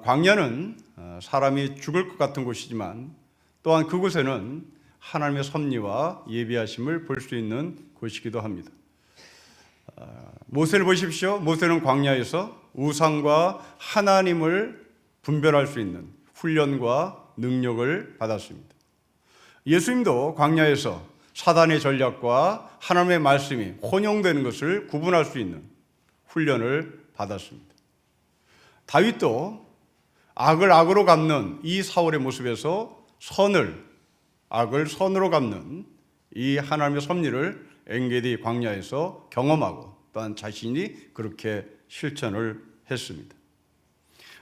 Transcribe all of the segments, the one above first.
광야는 사람이 죽을 것 같은 곳이지만 또한 그곳에는 하나님의 섭리와 예비하심을 볼 수 있는 곳이기도 합니다. 모세를 보십시오. 모세는 광야에서 우상과 하나님을 분별할 수 있는 훈련과 능력을 받았습니다. 예수님도 광야에서 사단의 전략과 하나님의 말씀이 혼용되는 것을 구분할 수 있는 훈련을 받았습니다. 다윗도 악을 악으로 갚는 이 사울의 모습에서 악을 선으로 갚는 이 하나님의 섭리를 엔게디 광야에서 경험하고 또한 자신이 그렇게 실천을 했습니다.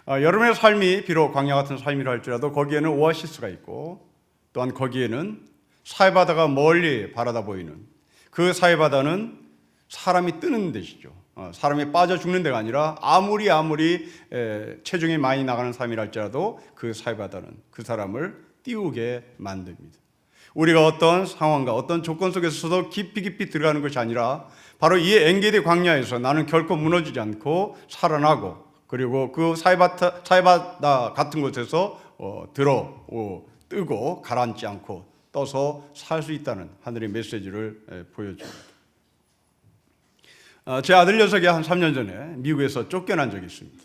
여러분의 삶이 비록 광야 같은 삶이라 할지라도 거기에는 오아시스가 있고 또한 거기에는 사해바다가 멀리 바라다 보이는 그 사해바다는 사람이 뜨는 데시죠. 사람이 빠져 죽는 데가 아니라 아무리 체중이 많이 나가는 삶이라 할지라도 그 사해바다는 그 사람을 띄우게 만듭니다. 우리가 어떤 상황과 어떤 조건 속에서도 깊이 들어가는 것이 아니라 바로 이 엔게디 광야에서 나는 결코 무너지지 않고 살아나고 그리고 그 사해바다 같은 곳에서 뜨고 가라앉지 않고 떠서 살 수 있다는 하늘의 메시지를 보여줍니다. 제 아들 녀석이 한 3년 전에 미국에서 쫓겨난 적이 있습니다.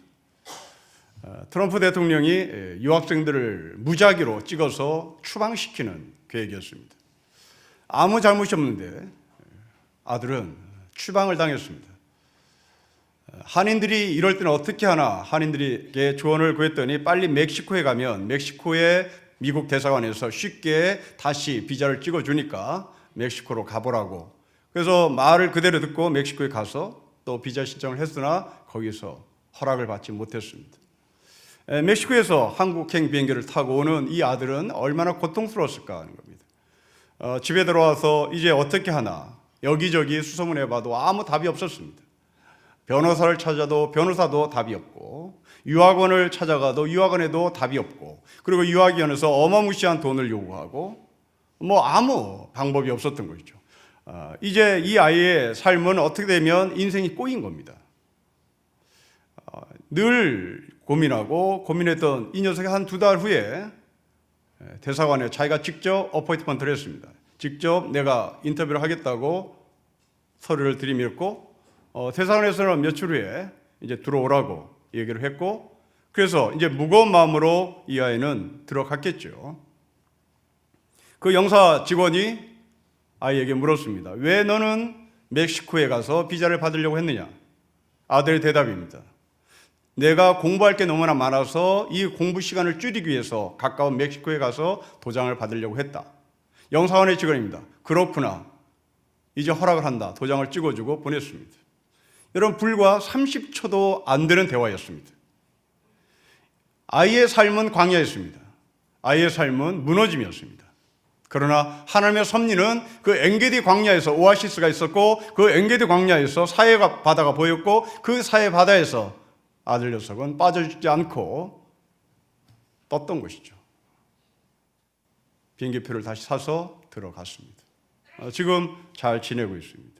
트럼프 대통령이 유학생들을 무작위로 찍어서 추방시키는 계획이었습니다. 아무 잘못이 없는데 아들은 추방을 당했습니다. 한인들이 이럴 때는 어떻게 하나 한인들에게 조언을 구했더니 빨리 멕시코에 가면 멕시코의 미국 대사관에서 쉽게 다시 비자를 찍어주니까 멕시코로 가보라고. 그래서 말을 그대로 듣고 멕시코에 가서 또 비자 신청을 했으나 거기서 허락을 받지 못했습니다. 멕시코에서 한국행 비행기를 타고 오는 이 아들은 얼마나 고통스러웠을까 하는 겁니다. 집에 들어와서 이제 어떻게 하나 여기저기 수소문해봐도 아무 답이 없었습니다. 변호사를 찾아도 변호사도 답이 없고 유학원을 찾아가도 유학원에도 답이 없고 그리고 유학위원회에서 어마무시한 돈을 요구하고 아무 방법이 없었던 것이죠. 이제 이 아이의 삶은 어떻게 되면 인생이 꼬인 겁니다. 늘 고민했던 이 녀석이 한 2달 후에 대사관에 자기가 직접 어포인트먼트를 했습니다. 직접 내가 인터뷰를 하겠다고 서류를 들이밀고 대사관에서는 며칠 후에 이제 들어오라고 얘기를 했고 그래서 이제 무거운 마음으로 이 아이는 들어갔겠죠. 그 영사 직원이 아이에게 물었습니다. 왜 너는 멕시코에 가서 비자를 받으려고 했느냐? 아들의 대답입니다. 내가 공부할 게 너무나 많아서 이 공부 시간을 줄이기 위해서 가까운 멕시코에 가서 도장을 받으려고 했다. 영사관의 직원입니다. 그렇구나. 이제 허락을 한다. 도장을 찍어주고 보냈습니다. 여러분 불과 30초도 안 되는 대화였습니다. 아이의 삶은 광야였습니다. 아이의 삶은 무너짐이었습니다. 그러나 하나님의 섭리는 그 엔게디 광야에서 오아시스가 있었고 그 엔게디 광야에서 사해바다가 보였고 그 사해바다에서 아들 녀석은 빠져죽지 않고 떴던 것이죠. 비행기표를 다시 사서 들어갔습니다. 지금 잘 지내고 있습니다.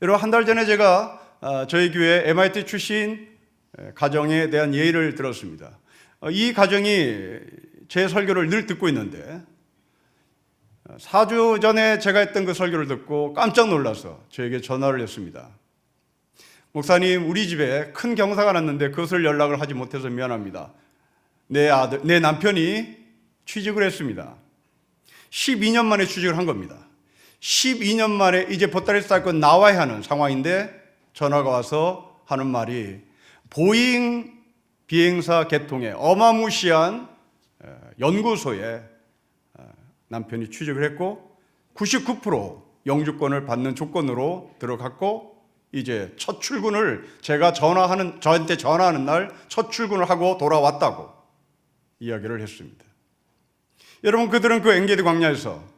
여러분 한 달 전에 제가 저희 교회 MIT 출신 가정에 대한 예의를 들었습니다. 이 가정이 제 설교를 늘 듣고 있는데 4주 전에 제가 했던 그 설교를 듣고 깜짝 놀라서 저에게 전화를 했습니다. 목사님, 우리 집에 큰 경사가 났는데 그것을 연락을 하지 못해서 미안합니다. 내 남편이 취직을 했습니다. 12년 만에 취직을 한 겁니다. 12년 만에 이제 보따리 싸고 나와야 하는 상황인데 전화가 와서 하는 말이 보잉 비행사 개통에 어마무시한 연구소에 남편이 취직을 했고 99% 영주권을 받는 조건으로 들어갔고 이제 첫 출근을 저한테 전화하는 날 첫 출근을 하고 돌아왔다고 이야기를 했습니다. 여러분 그들은 그 엔게디 광야에서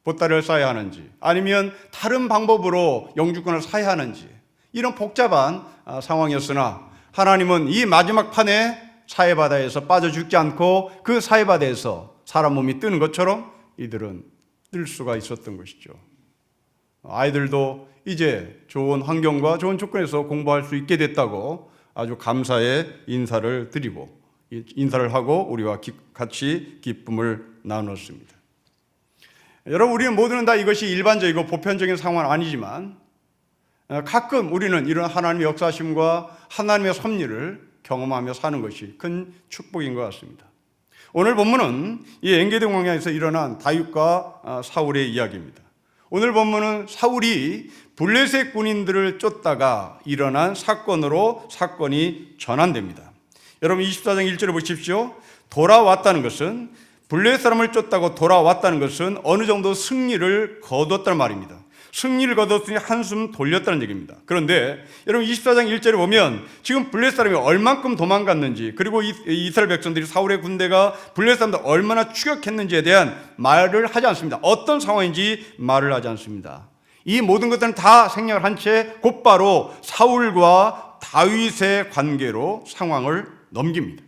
보따리를 싸야 하는지 아니면 다른 방법으로 영주권을 사야 하는지 이런 복잡한 상황이었으나 하나님은 이 마지막 판에 사해바다에서 빠져 죽지 않고 그 사해바다에서 사람 몸이 뜨는 것처럼 이들은 뜰 수가 있었던 것이죠. 아이들도 이제 좋은 환경과 좋은 조건에서 공부할 수 있게 됐다고 아주 감사의 인사를 드리고 인사를 하고 우리와 같이 기쁨을 나눴습니다. 여러분, 우리는 모두는 다 이것이 일반적이고 보편적인 상황은 아니지만 가끔 우리는 이런 하나님의 역사심과 하나님의 섭리를 경험하며 사는 것이 큰 축복인 것 같습니다. 오늘 본문은 이 엔게디 광야에서 일어난 다윗과 사울의 이야기입니다. 오늘 본문은 사울이 블레셋 군인들을 쫓다가 일어난 사건으로 사건이 전환됩니다. 여러분 24장 1절을 보십시오. 돌아왔다는 것은 블레셋 사람을 쫓다고 돌아왔다는 것은 어느 정도 승리를 거두었다는 말입니다. 승리를 거뒀으니 한숨 돌렸다는 얘기입니다. 그런데 여러분 24장 1절에 보면 지금 블레셋 사람이 얼만큼 도망갔는지, 그리고 이스라엘 백성들이 사울의 군대가 블레셋 사람들 얼마나 추격했는지에 대한 말을 하지 않습니다. 어떤 상황인지 말을 하지 않습니다. 이 모든 것들은 다 생략을 한 채 곧바로 사울과 다윗의 관계로 상황을 넘깁니다.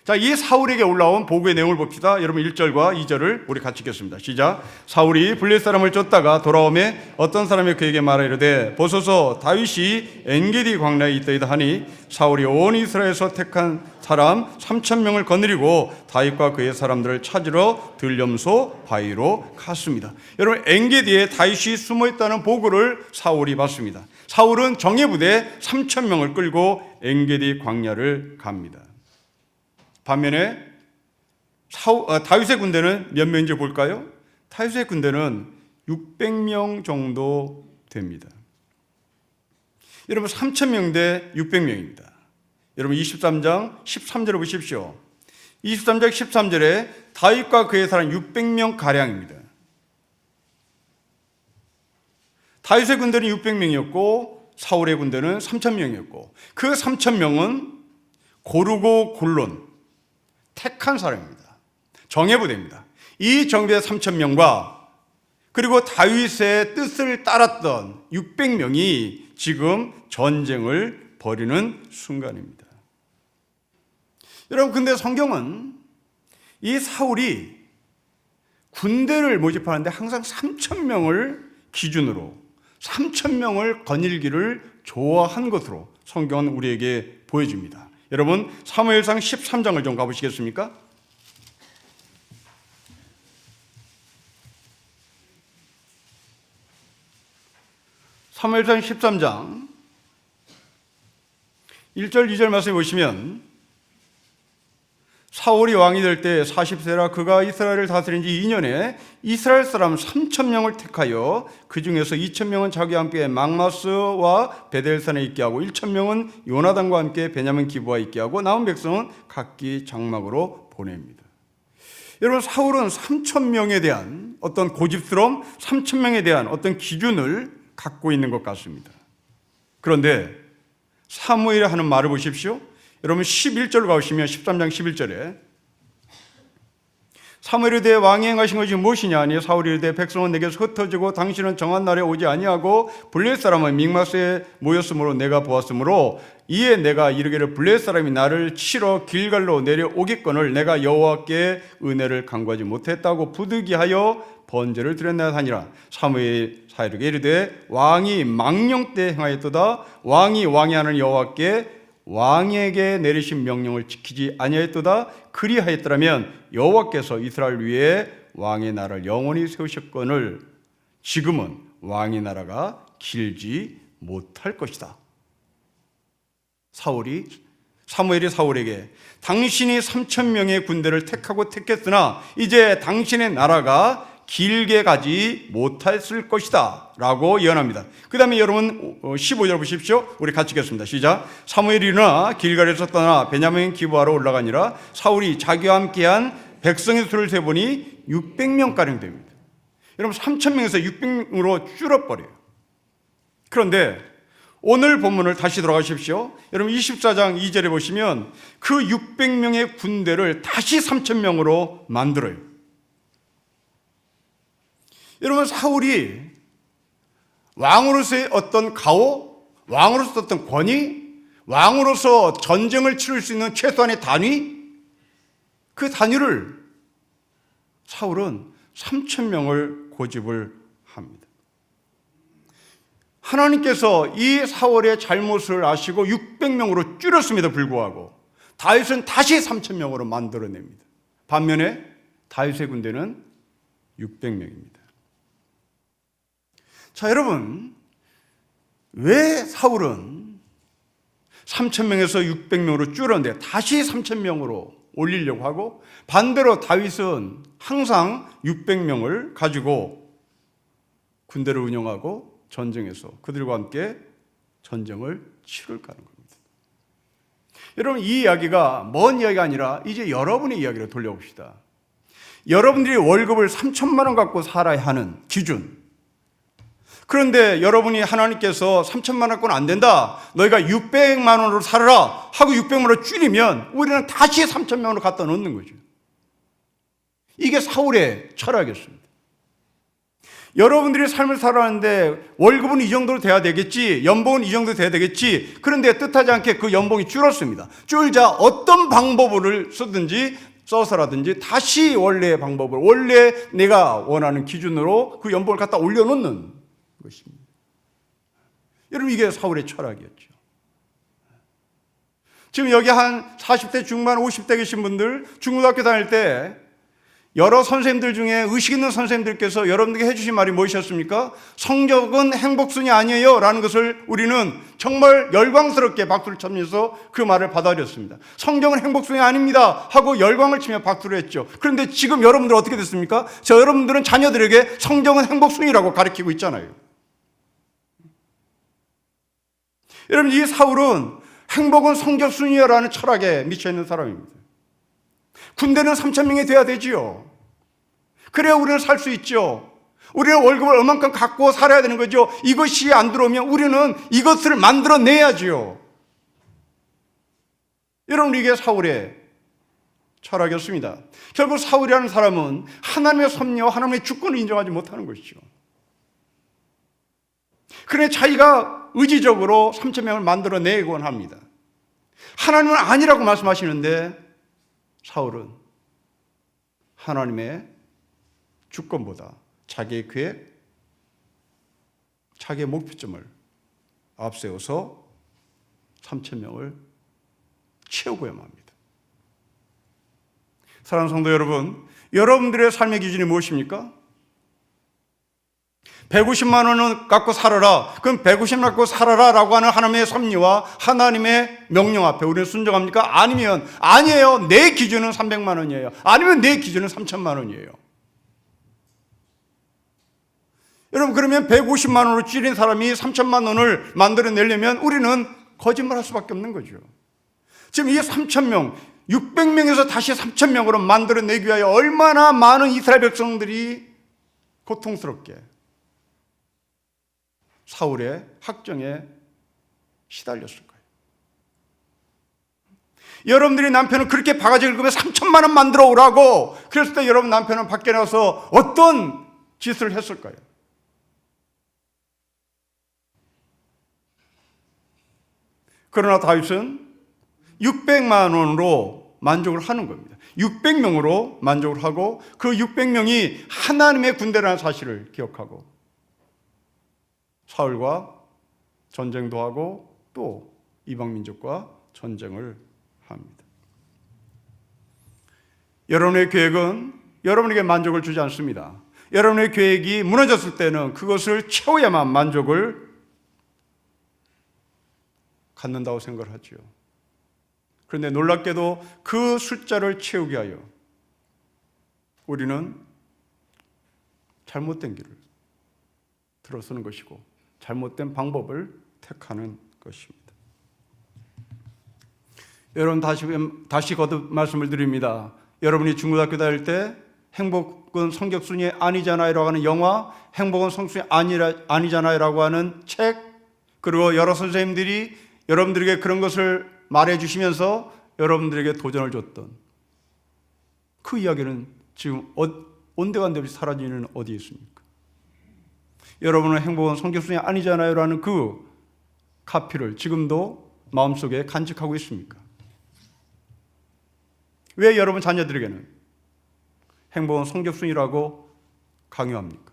자, 이 사울에게 올라온 보고의 내용을 봅시다. 여러분 1절과 2절을 우리 같이 읽겠습니다. 시작. 사울이 블레셋 사람을 쫓다가 돌아오매 어떤 사람이 그에게 말하이르되 보소서 다윗이 엔게디 광야에 있다이다 하니 사울이 온 이스라엘에서 택한 사람 3,000명을 거느리고 다윗과 그의 사람들을 찾으러 들렴소 바위로 갔습니다. 여러분 엔게디에 다윗이 숨어있다는 보고를 사울이 받습니다. 사울은 정예부대 3,000명을 끌고 엔게디 광야를 갑니다. 반면에 다윗의 군대는 몇 명인지 볼까요? 다윗의 군대는 600명 정도 됩니다. 여러분 3,000명 대 600명입니다. 여러분 23장 13절을 보십시오. 23장 13절에 다윗과 그의 사람 600명 가량입니다. 다윗의 군대는 600명이었고 사울의 군대는 3,000명이었고 그 3,000명은 고르고 골론 택한 사람입니다. 정예부대입니다. 이 정예부대 3,000명과 그리고 다윗의 뜻을 따랐던 600명이 지금 전쟁을 벌이는 순간입니다. 여러분, 근데 성경은 이 사울이 군대를 모집하는데 항상 3,000명을 기준으로 3,000명을 거닐기를 좋아한 것으로 성경은 우리에게 보여줍니다. 여러분 사무엘상 13장을 좀 가보시겠습니까? 사무엘상 13장 1절 2절 말씀해 보시면 사울이 왕이 될 때 40세라 그가 이스라엘을 다스린 지 2년에 이스라엘 사람 3,000명을 택하여 그 중에서 2,000명은 자기와 함께 막마스와 베델산에 있게 하고 1,000명은 요나단과 함께 베냐민 기브아에 있게 하고 남은 백성은 각기 장막으로 보냅니다. 여러분 사울은 3,000명에 대한 어떤 고집스러움, 3,000명에 대한 어떤 기준을 갖고 있는 것 같습니다. 그런데 사무엘이 하는 말을 보십시오. 여러분 11절로 가보시면 13장 11절에 사무엘에 대해 왕이 행하신 것이 무엇이냐 하니 사울이 대해 백성은 내게서 흩어지고 당신은 정한 날에 오지 아니하고 블레셋 사람은 믹마스에 모였으므로 내가 보았으므로 이에 내가 이르기를 블레셋 사람이 나를 치러 길갈로 내려오겠거늘 내가 여호와께 은혜를 간구하지 못했다고 부득이하여 번제를 드렸나이다 하니라. 사무엘이 사울에게 이르되 왕이 망령 때 행하였도다. 왕이 왕이하는 여호와께 왕에게 내리신 명령을 지키지 아니하였도다. 그리하였더라면 여호와께서 이스라엘 위에 왕의 나라를 영원히 세우셨거늘 지금은 왕의 나라가 길지 못할 것이다. 사무엘이 사울에게 당신이 3,000명의 군대를 택하고 택했으나 이제 당신의 나라가 길게 가지 못했을 것이다 라고 예언합니다. 그 다음에 여러분 15절 보십시오. 우리 같이 읽겠습니다. 시작. 사무엘이 일어나 길갈에서 떠나 베냐민 기브아로 올라가니라. 사울이 자기와 함께한 백성의 수를 세보니 600명가량 됩니다. 여러분 3,000명에서 600명으로 줄어버려요. 그런데 오늘 본문을 다시 돌아가십시오. 여러분 24장 2절에 보시면 그 600명의 군대를 다시 3,000명으로 만들어요. 여러분 사울이 왕으로서의 어떤 가오, 왕으로서 어떤 권위, 왕으로서 전쟁을 치를 수 있는 최소한의 단위, 그 단위를 사울은 3,000명을 고집을 합니다. 하나님께서 이 사울의 잘못을 아시고 600명으로 줄였음에도 불구하고 다윗은 다시 3,000명으로 만들어냅니다. 반면에 다윗의 군대는 600명입니다. 자, 여러분, 왜 사울은 3,000명에서 600명으로 줄었는데 다시 3,000명으로 올리려고 하고, 반대로 다윗은 항상 600명을 가지고 군대를 운영하고 전쟁에서 그들과 함께 전쟁을 치를까 하는 겁니다. 여러분, 이 이야기가 먼 이야기가 아니라 이제 여러분의 이야기로 돌려봅시다. 여러분들이 월급을 3천만 원 갖고 살아야 하는 기준, 그런데 여러분이 하나님께서 3천만 원권 안 된다, 너희가 600만 원으로 살아라 하고 600만 원을 줄이면 우리는 다시 3천만 원으로 갖다 놓는 거죠. 이게 사울의 철학이었습니다. 여러분들이 삶을 살아가는데 월급은 이 정도로 돼야 되겠지, 연봉은 이 정도 돼야 되겠지, 그런데 뜻하지 않게 그 연봉이 줄었습니다. 줄자 어떤 방법을 써서라든지 다시 원래의 방법을, 원래 내가 원하는 기준으로 그 연봉을 갖다 올려놓는 것입니다. 여러분, 이게 사울의 철학이었죠. 지금 여기 한 40대 중반, 50대 계신 분들, 중고등학교 다닐 때 여러 선생님들 중에 의식 있는 선생님들께서 여러분들에게 해주신 말이 무엇이었습니까? 성적은 행복순이 아니에요 라는 것을 우리는 정말 열광스럽게 박수를 치면서 그 말을 받아들였습니다. 성적은 행복순이 아닙니다 하고 열광을 치며 박수를 했죠. 그런데 지금 여러분들 어떻게 됐습니까? 여러분들은 자녀들에게 성적은 행복순이라고 가르치고 있잖아요. 여러분, 이 사울은 행복은 성적순이라는 철학에 미쳐있는 사람입니다. 군대는 3,000명이 돼야 되지요. 그래야 우리는 살 수 있죠. 우리는 월급을 얼만큼 갖고 살아야 되는 거죠. 이것이 안 들어오면 우리는 이것을 만들어내야지요. 여러분, 이게 사울의 철학이었습니다. 결국 사울이라는 사람은 하나님의 섭리와 하나님의 주권을 인정하지 못하는 것이죠. 그래 자기가 의지적으로 3,000명을 만들어내곤 합니다. 하나님은 아니라고 말씀하시는데 사울은 하나님의 주권보다 자기의 계획, 자기의 목표점을 앞세워서 3,000명을 채우고야만 합니다. 사랑하는 성도 여러분, 여러분들의 삶의 기준이 무엇입니까? 150만 원은 갖고 살아라. 그럼 150만 원 갖고 살아라 라고 하는 하나님의 섭리와 하나님의 명령 앞에 우리는 순종합니까? 아니면 아니에요, 내 기준은 300만 원이에요. 아니면 내 기준은 3천만 원이에요. 여러분, 그러면 150만 원으로 줄인 사람이 3천만 원을 만들어내려면 우리는 거짓말할 수밖에 없는 거죠. 지금 이 3,000명, 600명에서 다시 3,000명으로 만들어내기 위하여 얼마나 많은 이스라엘 백성들이 고통스럽게 사울의 학정에 시달렸을까요? 여러분들이 남편을 그렇게 바가지 긁으면 3천만 원 만들어 오라고 그랬을 때 여러분 남편은 밖에 나와서 어떤 짓을 했을까요? 그러나 다윗은 600만 원으로 만족을 하는 겁니다. 600명으로 만족을 하고 그 600명이 하나님의 군대라는 사실을 기억하고 사울과 전쟁도 하고 또 이방 민족과 전쟁을 합니다. 여러분의 계획은 여러분에게 만족을 주지 않습니다. 여러분의 계획이 무너졌을 때는 그것을 채워야만 만족을 갖는다고 생각을 하죠. 그런데 놀랍게도 그 숫자를 채우기 위하여 우리는 잘못된 길을 들어서는 것이고 잘못된 방법을 택하는 것입니다. 여러분, 다시 거듭 말씀을 드립니다. 여러분이 중고등학교 다닐 때 행복은 성적순이 아니잖아요 라고 하는 영화, 행복은 성적순이 아니잖아요 라고 하는 책, 그리고 여러 선생님들이 여러분들에게 그런 것을 말해주시면서 여러분들에게 도전을 줬던 그 이야기는 지금 온데간데 없이 사라지는 어디에 있습니까? 여러분은 행복은 성적순이 아니잖아요 라는 그 카피를 지금도 마음속에 간직하고 있습니까? 왜 여러분 자녀들에게는 행복은 성적순이라고 강요합니까?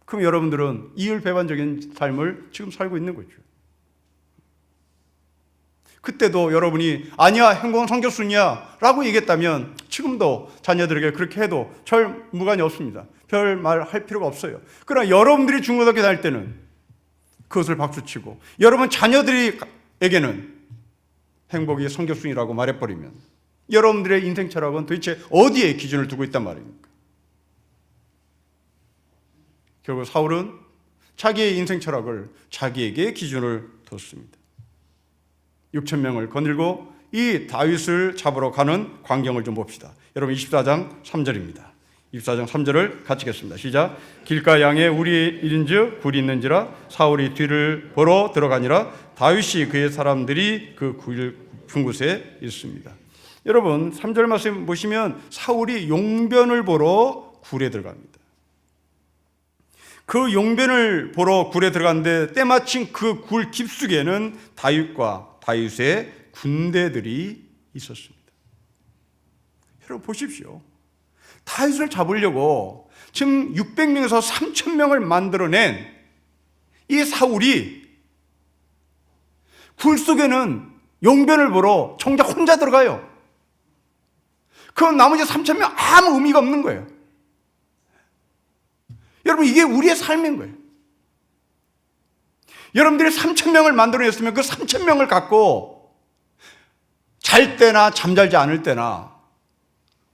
그럼 여러분들은 이율배반적인 삶을 지금 살고 있는 거죠. 그때도 여러분이 아니야 행복은 성교순이야 라고 얘기했다면 지금도 자녀들에게 그렇게 해도 별 무관이 없습니다. 별 말 할 필요가 없어요. 그러나 여러분들이 중고등학교 다닐 때는 그것을 박수치고 여러분 자녀들에게는 행복이 성교순이라고 말해버리면 여러분들의 인생 철학은 도대체 어디에 기준을 두고 있단 말입니까? 결국 사울은 자기의 인생 철학을 자기에게 기준을 뒀습니다. 6,000명을 거느리고 이 다윗을 잡으러 가는 광경을 좀 봅시다. 여러분 24장 3절입니다. 24장 3절을 같이 읽겠습니다. 시작. 길가 양에 우리 일인즉 굴이 있는지라 사울이 뒤를 보러 들어가니라 다윗이 그의 사람들이 그 굴 곳에 있습니다. 여러분 3절 말씀 보시면 사울이 용변을 보러 굴에 들어갑니다. 그 용변을 보러 굴에 들어갔는데 때마침 그 굴 깊숙이에는 다윗과 다윗의 군대들이 있었습니다. 여러분 보십시오. 다윗을 잡으려고 지금 600명에서 3,000명을 만들어낸 이 사울이 굴 속에는 용변을 보러 정작 혼자 들어가요. 그 나머지 3,000명 아무 의미가 없는 거예요. 여러분 이게 우리의 삶인 거예요. 여러분들이 3,000명을 만들어냈으면 그 3,000명을 갖고 잘 때나 잠잘지 않을 때나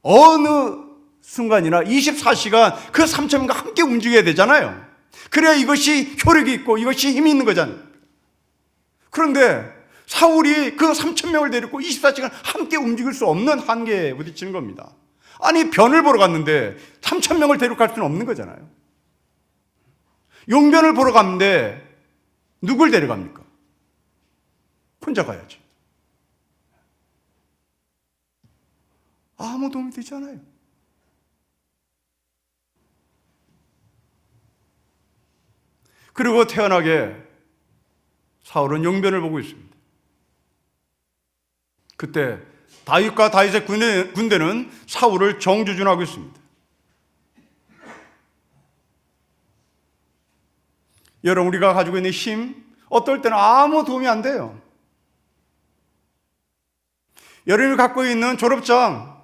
어느 순간이나 24시간 그 3,000명과 함께 움직여야 되잖아요. 그래야 이것이 효력이 있고 이것이 힘이 있는 거잖아요. 그런데 사울이 그 3,000명을 데리고 24시간 함께 움직일 수 없는 한계에 부딪히는 겁니다. 아니 변을 보러 갔는데 3,000명을 데리고 갈 수는 없는 거잖아요. 용변을 보러 갔는데 누굴 데려갑니까? 혼자 가야지. 아무 도움이 되지 않아요. 그리고 태연하게 사울은 용변을 보고 있습니다. 그때 다윗과 다윗의 군대는 사울을 정주준하고 있습니다. 여러분 우리가 가지고 있는 힘 어떨 때는 아무 도움이 안 돼요. 여러분이 갖고 있는 졸업장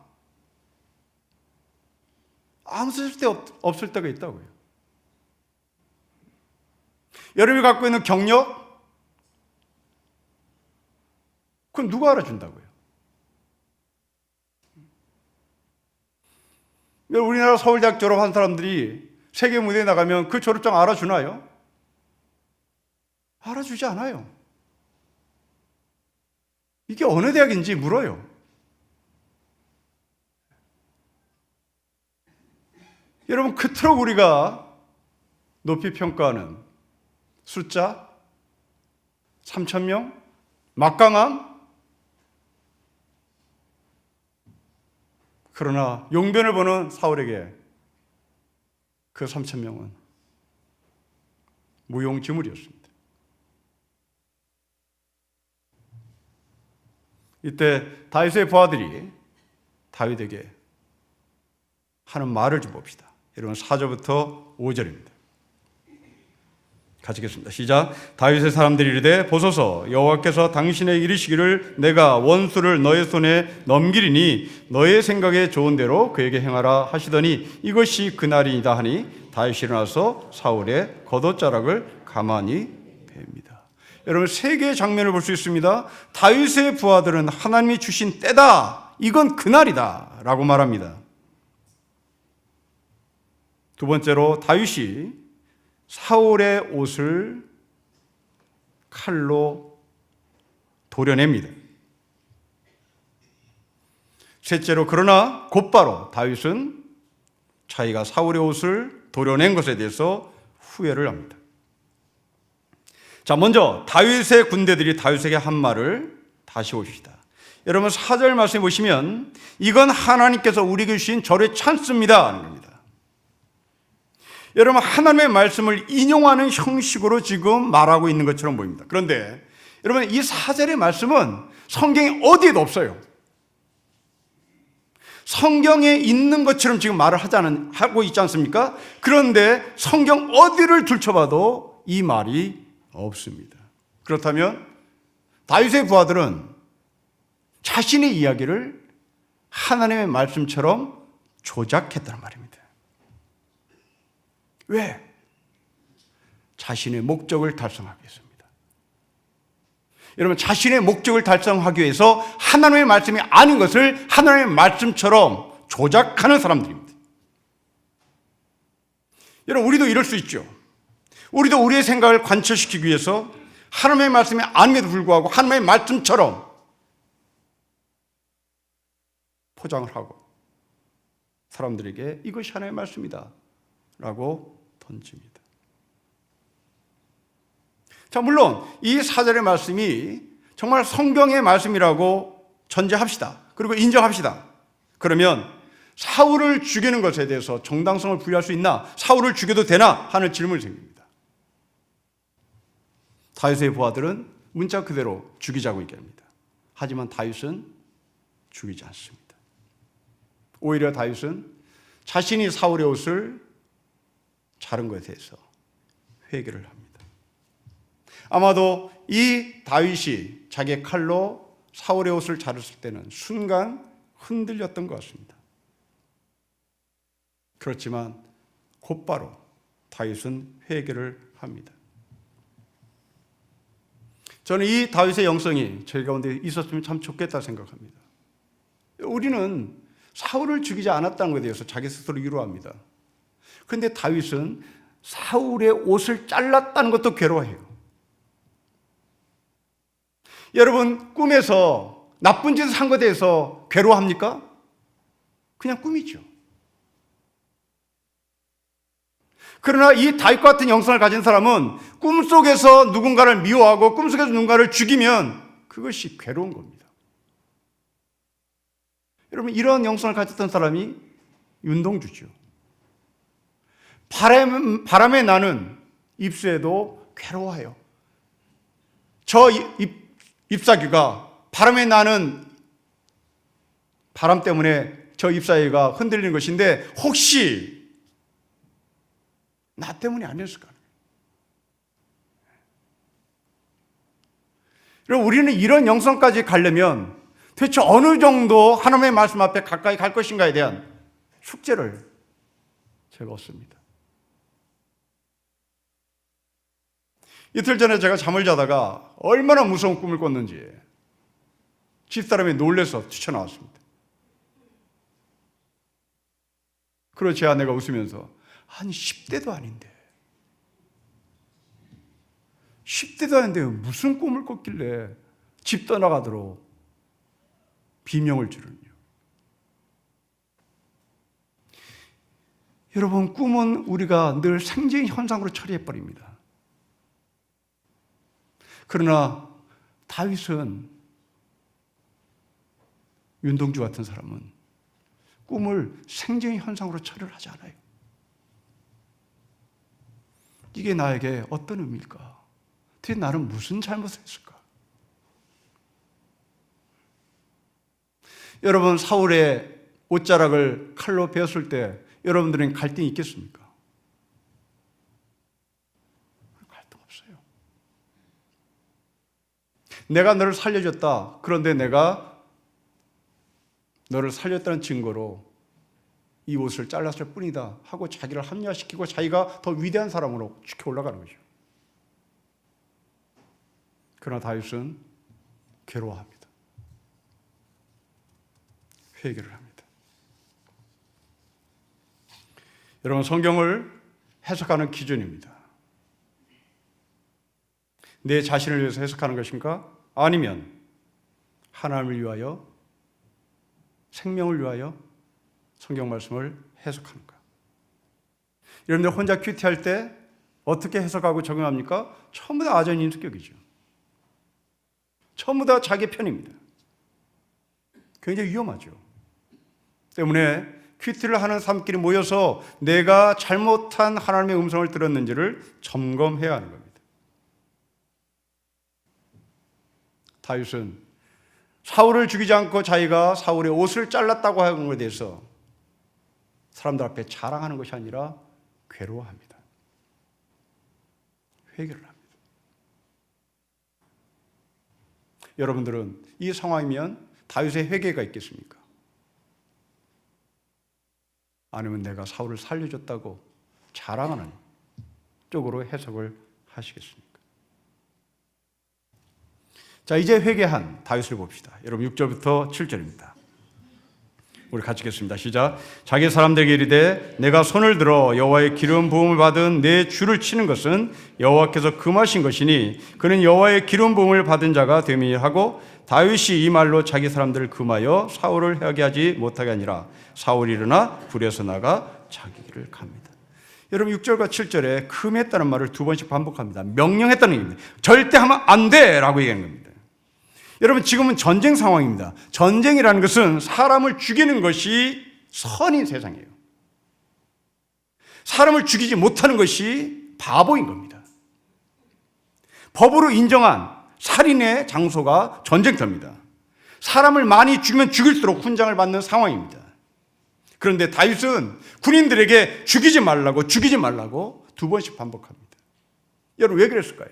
아무 쓸데 없을 때가 있다고요. 여러분이 갖고 있는 경력 그건 누가 알아준다고요? 우리나라 서울대학 졸업한 사람들이 세계 무대에 나가면 그 졸업장 알아주나요? 알아주지 않아요. 이게 어느 대학인지 물어요. 여러분 그토록 우리가 높이 평가하는 숫자 3,000명 막강함 그러나 용변을 보는 사울에게 그 3,000명은 무용지물이었습니다. 이때 다윗의 부하들이 다윗에게 하는 말을 좀 봅시다. 여러분 4절부터 5절입니다. 같이 읽겠습니다. 시작. 다윗의 사람들이 이르되 보소서 여호와께서 당신에게 이르시기를 내가 원수를 너의 손에 넘기리니 너의 생각에 좋은 대로 그에게 행하라 하시더니 이것이 그날이다 하니 다윗이 일어나서 사울의 겉옷자락을 가만히 팹니다. 여러분 세 개의 장면을 볼 수 있습니다. 다윗의 부하들은 하나님이 주신 때다. 이건 그날이다 라고 말합니다. 두 번째로 다윗이 사울의 옷을 칼로 도려냅니다. 셋째로 그러나 곧바로 다윗은 자기가 사울의 옷을 도려낸 것에 대해서 후회를 합니다. 자, 먼저 다윗의 군대들이 다윗에게 한 말을 다시 봅시다. 여러분 4절 말씀해 보시면 이건 하나님께서 우리에게 주신 절의 찬스입니다 하는 겁니다. 여러분 하나님의 말씀을 인용하는 형식으로 지금 말하고 있는 것처럼 보입니다. 그런데 여러분 이 4절의 말씀은 성경에 어디에도 없어요. 성경에 있는 것처럼 지금 말을 하고 있지 않습니까? 그런데 성경 어디를 들춰봐도 이 말이 없습니다. 그렇다면 다윗의 부하들은 자신의 이야기를 하나님의 말씀처럼 조작했다는 말입니다. 왜? 자신의 목적을 달성하기 위해서입니다. 여러분, 자신의 목적을 달성하기 위해서 하나님의 말씀이 아닌 것을 하나님의 말씀처럼 조작하는 사람들입니다. 여러분, 우리도 이럴 수 있죠. 우리도 우리의 생각을 관철시키기 위해서 하나님의 말씀이 아님에도 불구하고 하나님의 말씀처럼 포장을 하고 사람들에게 이것이 하나님의 말씀이다 라고 던집니다. 자, 물론 이 4절의 말씀이 정말 성경의 말씀이라고 전제합시다. 그리고 인정합시다. 그러면 사울을 죽이는 것에 대해서 정당성을 부여할 수 있나? 사울을 죽여도 되나? 하는 질문이 생깁니다. 다윗의 부하들은 문자 그대로 죽이자고 얘기합니다. 하지만 다윗은 죽이지 않습니다. 오히려 다윗은 자신이 사울의 옷을 자른 것에 대해서 회개를 합니다. 아마도 이 다윗이 자기의 칼로 사울의 옷을 자르실 때는 순간 흔들렸던 것 같습니다. 그렇지만 곧바로 다윗은 회개를 합니다. 저는 이 다윗의 영성이 저희 가운데 있었으면 참 좋겠다 생각합니다. 우리는 사울을 죽이지 않았다는 것에 대해서 자기 스스로 위로합니다. 그런데 다윗은 사울의 옷을 잘랐다는 것도 괴로워해요. 여러분, 꿈에서 나쁜 짓을 한 것에 대해서 괴로워합니까? 그냥 꿈이죠. 그러나 이 다윗 같은 영성을 가진 사람은 꿈속에서 누군가를 미워하고 꿈속에서 누군가를 죽이면 그것이 괴로운 겁니다. 여러분, 이런 영성을 가졌던 사람이 윤동주죠. 바람에 나는 잎새도 괴로워해요. 저 잎사귀가 바람에 나는 바람 때문에 저 잎사귀가 흔들리는 것인데 혹시 나 때문이 아니었을까? 여러분, 우리는 이런 영성까지 가려면 도대체 어느 정도 하나님의 말씀 앞에 가까이 갈 것인가에 대한 숙제를 제가 얻습니다. 이틀 전에 제가 잠을 자다가 얼마나 무서운 꿈을 꿨는지 집사람이 놀라서 뛰쳐나왔습니다. 그리고 제 아내가 웃으면서 아니 10대도 아닌데 10대도 아닌데 무슨 꿈을 꿨길래 집 떠나가도록 비명을 지르냐. 여러분, 꿈은 우리가 늘 생존 현상으로 처리해버립니다. 그러나 다윗은, 윤동주 같은 사람은 꿈을 생존 현상으로 처리를 하지 않아요. 이게 나에게 어떤 의미일까? 도대체 나는 무슨 잘못을 했을까? 여러분, 사울의 옷자락을 칼로 베었을 때 여러분들은 갈등이 있겠습니까? 갈등 없어요. 내가 너를 살려줬다. 그런데 내가 너를 살렸다는 증거로 이 옷을 잘랐을 뿐이다 하고 자기를 합리화시키고 자기가 더 위대한 사람으로 치켜 올라가는 거죠. 그러나 다윗은 괴로워합니다. 회개를 합니다. 여러분, 성경을 해석하는 기준입니다. 내 자신을 위해서 해석하는 것인가? 아니면 하나님을 위하여, 생명을 위하여 성경 말씀을 해석하는가? 여러분들 혼자 큐티할 때 어떻게 해석하고 적용합니까? 전부 다 아전인 성격이죠. 전부 다 자기 편입니다. 굉장히 위험하죠. 때문에 큐티를 하는 사람끼리 모여서 내가 잘못한 하나님의 음성을 들었는지를 점검해야 하는 겁니다. 다윗은 사울을 죽이지 않고 자기가 사울의 옷을 잘랐다고 하는 것에 대해서 사람들 앞에 자랑하는 것이 아니라 괴로워합니다. 회개를 합니다. 여러분들은 이 상황이면 다윗의 회개가 있겠습니까? 아니면 내가 사울을 살려줬다고 자랑하는 쪽으로 해석을 하시겠습니까? 자, 이제 회개한 다윗을 봅시다. 여러분 6절부터 7절입니다. 우리 같이 읽겠습니다. 시작. 자기 사람들에게 이르되 내가 손을 들어 여호와의 기름 부음을 받은 내 주를 치는 것은 여호와께서 금하신 것이니 그는 여호와의 기름 부음을 받은 자가 됨이 하고 다윗이 이 말로 자기 사람들을 금하여 사울을 해하게 하지 못하게 아니라 사울이 일어나 불에서 나가 자기 길을 갑니다. 여러분 6절과 7절에 금했다는 말을 두 번씩 반복합니다. 명령했다는 얘기입니다. 절대 하면 안 돼라고 얘기하는 겁니다. 여러분 지금은 전쟁 상황입니다. 전쟁이라는 것은 사람을 죽이는 것이 선인 세상이에요. 사람을 죽이지 못하는 것이 바보인 겁니다. 법으로 인정한 살인의 장소가 전쟁터입니다. 사람을 많이 죽이면 죽일수록 훈장을 받는 상황입니다. 그런데 다윗은 군인들에게 죽이지 말라고 두 번씩 반복합니다. 여러분 왜 그랬을까요?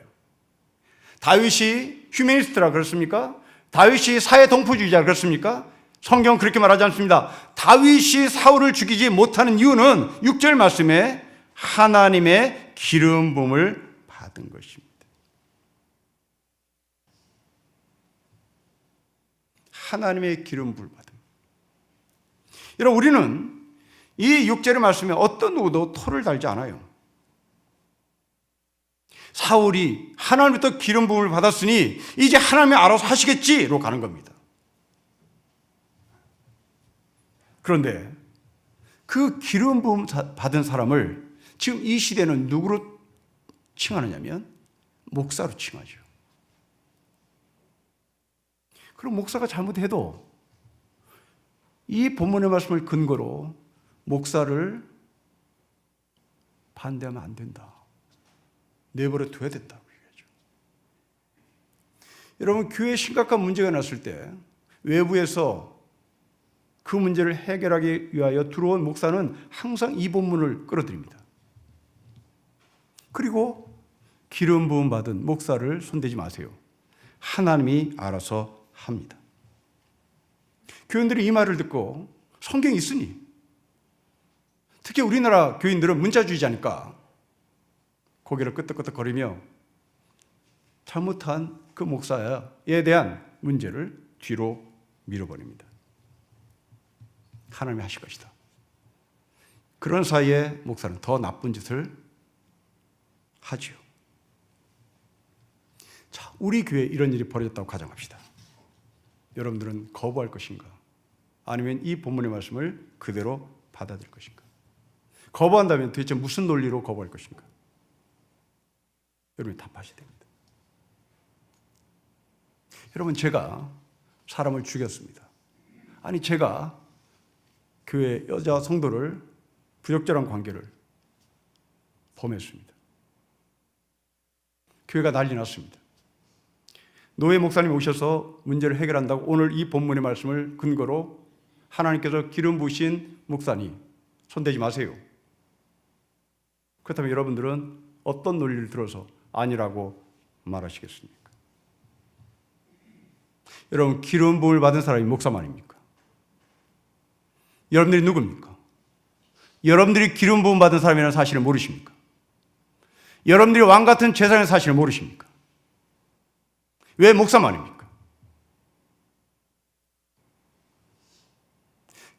다윗이 휴머니스트라 그렇습니까? 다윗이 사회 동포주의자 그렇습니까? 성경은 그렇게 말하지 않습니다. 다윗이 사울을 죽이지 못하는 이유는 6절 말씀에 하나님의 기름 부음을 받은 것입니다. 하나님의 기름 부음을 받은. 여러분 우리는 이 6절의 말씀에 어떤 누구도 토를 달지 않아요. 사울이 하나님부터 기름 부음을 받았으니 이제 하나님이 알아서 하시겠지로 가는 겁니다. 그런데 그 기름 부음 받은 사람을 지금 이 시대는 누구로 칭하느냐면 목사로 칭하죠. 그럼 목사가 잘못해도 이 본문의 말씀을 근거로 목사를 반대하면 안 된다. 내버려 둬야 된다고 얘기하죠. 여러분 교회에 심각한 문제가 났을 때 외부에서 그 문제를 해결하기 위하여 들어온 목사는 항상 이 본문을 끌어들입니다. 그리고 기름 부음 받은 목사를 손대지 마세요. 하나님이 알아서 합니다. 교인들이 이 말을 듣고 성경이 있으니 특히 우리나라 교인들은 문자주의자니까 고개를 끄덕끄덕거리며 잘못한 그 목사에 대한 문제를 뒤로 밀어버립니다. 하나님이 하실 것이다. 그런 사이에 목사는 더 나쁜 짓을 하지요. 자, 우리 교회에 이런 일이 벌어졌다고 가정합시다. 여러분들은 거부할 것인가? 아니면 이 본문의 말씀을 그대로 받아들일 것인가? 거부한다면 도대체 무슨 논리로 거부할 것인가? 여러분이 답하셔야 됩니다. 여러분 제가 사람을 죽였습니다. 아니 제가 교회 여자 성도를 부적절한 관계를 범했습니다. 교회가 난리 났습니다. 노예 목사님이 오셔서 문제를 해결한다고 오늘 이 본문의 말씀을 근거로 하나님께서 기름 부으신 목사님 손대지 마세요. 그렇다면 여러분들은 어떤 논리를 들어서 아니라고 말하시겠습니까? 여러분 기름 부음을 받은 사람이 목사만입니까? 여러분들이 누굽니까? 여러분들이 기름 부음 받은 사람이라는 사실을 모르십니까? 여러분들이 왕 같은 제사장의 사실을 모르십니까? 왜 목사만입니까?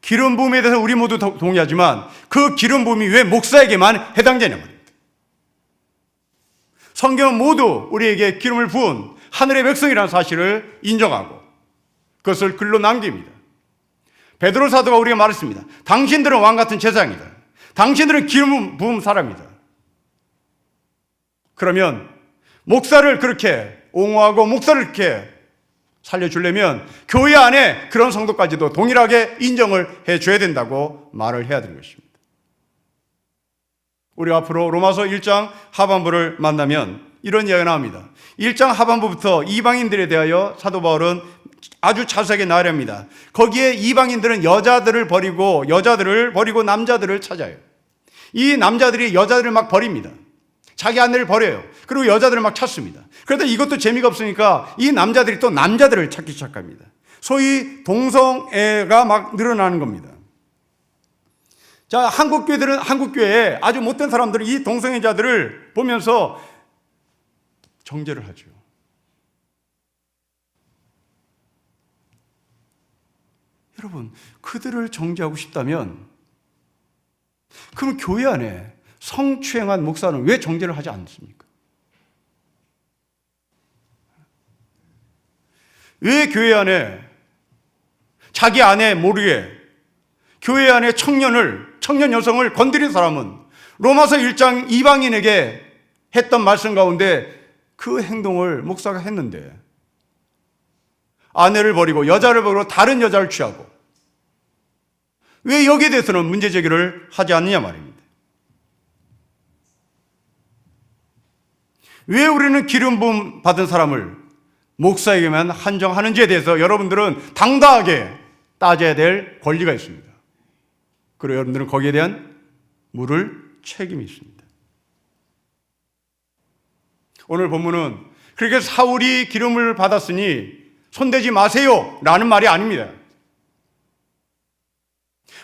기름 부음에 대해서 우리 모두 동의하지만 그 기름 부음이 왜 목사에게만 해당되냐 말입니다. 성경은 모두 우리에게 기름을 부은 하늘의 백성이라는 사실을 인정하고 그것을 글로 남깁니다. 베드로 사도가 우리가 말했습니다. 당신들은 왕 같은 제사장이다. 당신들은 기름 부은 사람이다. 그러면 목사를 그렇게 옹호하고 목사를 이렇게 살려주려면 교회 안에 그런 성도까지도 동일하게 인정을 해줘야 된다고 말을 해야 되는 것입니다. 우리 앞으로 로마서 1장 하반부를 만나면 이런 이야기가 나옵니다. 1장 하반부부터 이방인들에 대하여 사도 바울은 아주 자세하게 나열합니다. 거기에 이방인들은 여자들을 버리고 남자들을 찾아요. 이 남자들이 여자들을 막 버립니다. 자기 아내를 버려요. 그리고 여자들을 막 찾습니다. 그런데 이것도 재미가 없으니까 이 남자들이 또 남자들을 찾기 시작합니다. 소위 동성애가 막 늘어나는 겁니다. 자, 한국교회에 아주 못된 사람들은 이 동성애자들을 보면서 정죄를 하죠. 여러분, 그들을 정죄하고 싶다면 그럼 교회 안에 성추행한 목사는 왜 정죄를 하지 않습니까? 왜 교회 안에 자기 아내 모르게 교회 안에 청년 여성을 건드린 사람은 로마서 1장 이방인에게 했던 말씀 가운데 그 행동을 목사가 했는데 아내를 버리고 여자를 버리고 다른 여자를 취하고 왜 여기에 대해서는 문제 제기를 하지 않느냐 말입니다. 왜 우리는 기름 부음 받은 사람을 목사에게만 한정하는지에 대해서 여러분들은 당당하게 따져야 될 권리가 있습니다. 그리고 여러분들은 거기에 대한 물을 책임이 있습니다. 오늘 본문은 그렇게 사울이 기름을 받았으니 손대지 마세요 라는 말이 아닙니다.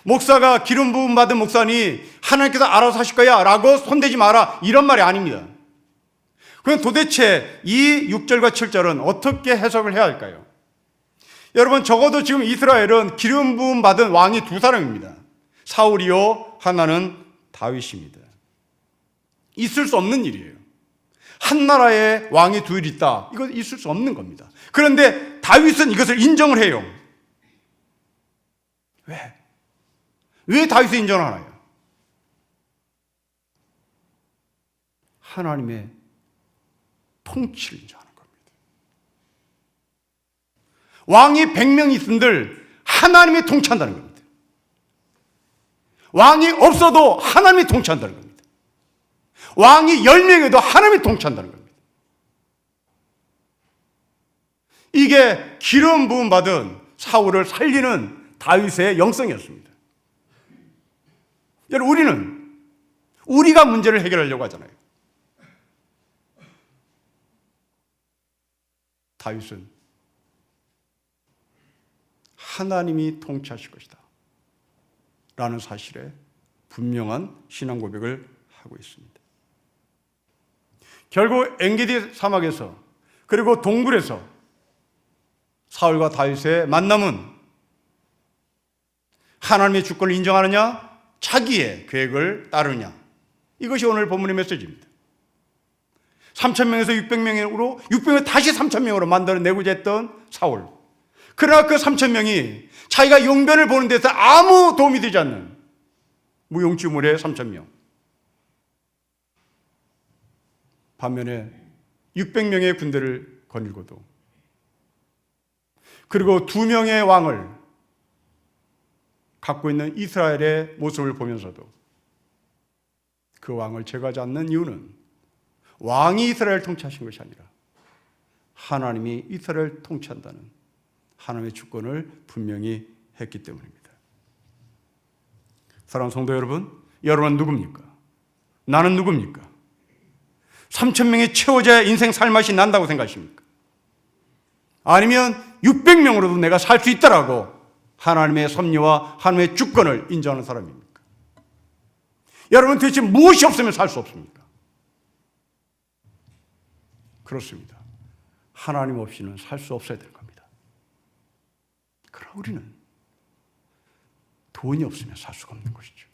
목사가 기름 부음 받은 목사니 하나님께서 알아서 하실 거야 라고 손대지 마라 이런 말이 아닙니다. 그럼 도대체 이 6절과 7절은 어떻게 해석을 해야 할까요? 여러분, 적어도 지금 이스라엘은 기름 부음 받은 왕이 두 사람입니다. 사울이요, 하나는 다윗입니다. 있을 수 없는 일이에요. 한 나라에 왕이 둘 있다. 이거 있을 수 없는 겁니다. 그런데 다윗은 이것을 인정을 해요. 왜 다윗을 인정하나요? 하나님의 통치를 인정하는 겁니다. 왕이 100명 있음들 하나님이 통치한다는 겁니다. 왕이 없어도 하나님이 통치한다는 겁니다. 왕이 10명에도 하나님이 통치한다는 겁니다. 이게 기름 부음 받은 사울을 살리는 다윗의 영성이었습니다. 여러분, 우리가 문제를 해결하려고 하잖아요. 다윗은 하나님이 통치하실 것이다 라는 사실에 분명한 신앙 고백을 하고 있습니다. 결국 엔게디 사막에서 그리고 동굴에서 사울과 다윗의 만남은 하나님의 주권을 인정하느냐, 자기의 계획을 따르느냐, 이것이 오늘 본문의 메시지입니다. 3,000명에서 600명으로 600명 다시 3,000명으로 만들어내고자 했던 사울. 그러나 그 3,000명이 자기가 용변을 보는 데서 아무 도움이 되지 않는 무용지물의 3,000명. 반면에 600명의 군대를 거닐고도 그리고 2명의 왕을 갖고 있는 이스라엘의 모습을 보면서도 그 왕을 제거하지 않는 이유는 왕이 이스라엘을 통치하신 것이 아니라 하나님이 이스라엘을 통치한다는 하나님의 주권을 분명히 했기 때문입니다. 사랑하는 성도 여러분, 여러분은 누굽니까? 나는 누굽니까? 3,000명이 채워져야 인생 살맛이 난다고 생각하십니까? 아니면 600명으로도 내가 살 수 있다라고 하나님의 섭리와 하나님의 주권을 인정하는 사람입니까? 여러분, 도대체 무엇이 없으면 살 수 없습니까? 그렇습니다. 하나님 없이는 살 수 없어야 될 겁니다. 그러나 우리는 돈이 없으면 살 수가 없는 것이죠.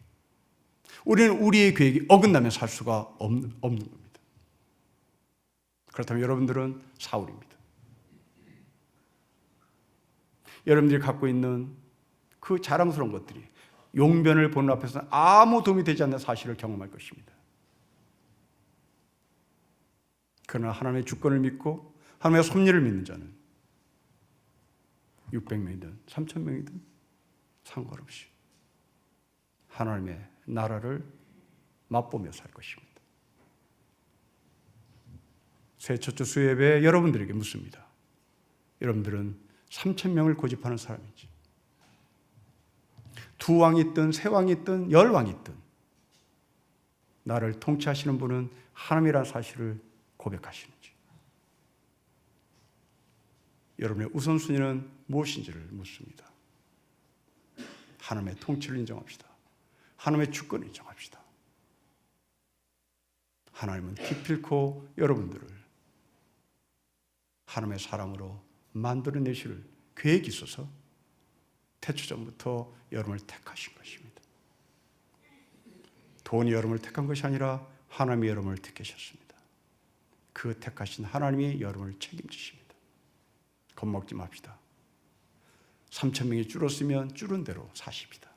우리는 우리의 계획이 어긋나면 살 수가 없는 겁니다. 그렇다면 여러분들은 사울입니다. 여러분들이 갖고 있는 그 자랑스러운 것들이 용변을 보는 앞에서는 아무 도움이 되지 않는 사실을 경험할 것입니다. 그러나 하나님의 주권을 믿고 하나님의 섭리를 믿는 자는 600명이든 3,000명이든 상관없이 하나님의 나라를 맛보며 살 것입니다. 새 첫 주 수요예배 여러분들에게 묻습니다. 여러분들은 3,000명을 고집하는 사람이지. 두 왕이 있든 세 왕이 있든 10왕이 있든 나를 통치하시는 분은 하나님이라는 사실을 고백하시는지, 여러분의 우선순위는 무엇인지를 묻습니다. 하나님의 통치를 인정합시다. 하나님의 주권을 인정합시다. 하나님은 기필코 여러분들을 하나님의 사람으로 만들어내실 계획이 있어서 태초전부터 여러분을 택하신 것입니다. 돈이 여러분을 택한 것이 아니라 하나님이 여러분을 택하셨습니다. 그 택하신 하나님이 여러분을 책임지십니다. 겁먹지 맙시다. 3,000명이 줄었으면 줄은 대로 사십니다.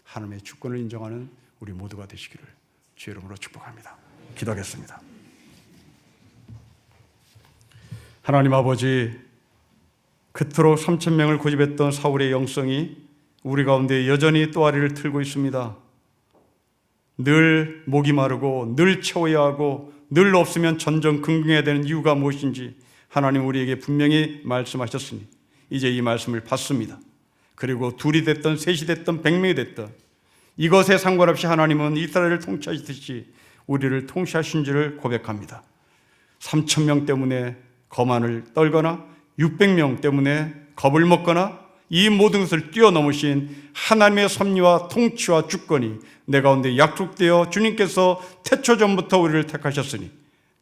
하나님의 주권을 인정하는 우리 모두가 되시기를 주 이름으로 축복합니다. 기도하겠습니다. 하나님 아버지, 그토록 3,000명을 고집했던 사울의 영성이 우리 가운데 여전히 또아리를 틀고 있습니다. 늘 목이 마르고 늘 채워야 하고 늘 없으면 전전긍긍해야 되는 이유가 무엇인지 하나님 우리에게 분명히 말씀하셨으니 이제 이 말씀을 받습니다. 그리고 둘이 됐든 셋이 됐든 100명이 됐든 이것에 상관없이 하나님은 이스라엘을 통치하시듯이 우리를 통치하신 줄을 고백합니다. 3,000명 때문에 거만을 떨거나 600명 때문에 겁을 먹거나 이 모든 것을 뛰어넘으신 하나님의 섭리와 통치와 주권이 내 가운데 약속되어 주님께서 태초전부터 우리를 택하셨으니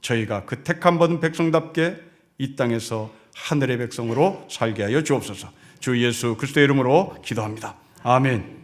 저희가 그 택함 받은 백성답게 이 땅에서 하늘의 백성으로 살게 하여 주옵소서. 주 예수 그리스도의 이름으로 기도합니다. 아멘.